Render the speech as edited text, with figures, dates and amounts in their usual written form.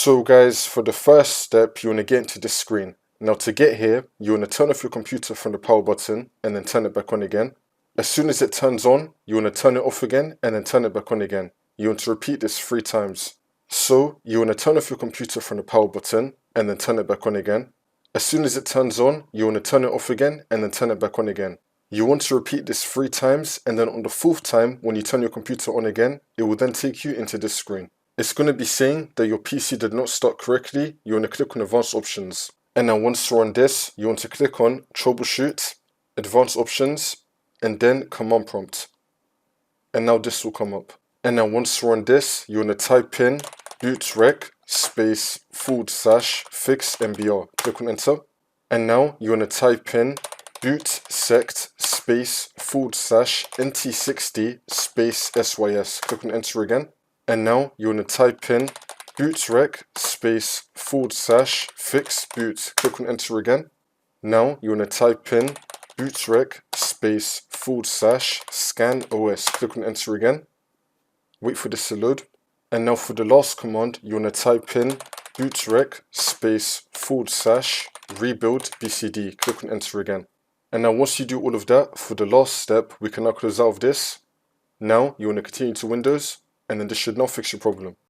So guys, for the first step, you want to get into this screen. Now to get here, you want to turn off your computer from the power button and then turn it back on again. As soon as it turns on, you want to turn it off again and then turn it back on again. You want to repeat this 3 times. So you want to turn off your computer from the power button and then turn it back on again. As soon as it turns on, you want to turn it off again and then turn it back on again. You want to repeat this 3 times, and then on the 4th time, when you turn your computer on again, it will then take you into this screen. It's going to be saying that your PC did not start correctly. You want to click on Advanced Options. And now once you're on this, you want to click on Troubleshoot, Advanced Options, and then Command Prompt. And now this will come up. And now once you're on this, you want to type in bootrec space /fix MBR. Click on Enter. And now you want to type in bootsect space /nt60 space sys. Click on Enter again. And now you want to type in bootrec space /fix boot. Click on Enter again. Now you want to type in bootrec space /scan os. Click on Enter again. Wait for this to load. And now for the last command, you want to type in bootrec space /rebuild BCD. Click on Enter again. And now once you do all of that, for the last step, we can now close out of this. Now you want to continue to Windows, and then this should now fix your problem.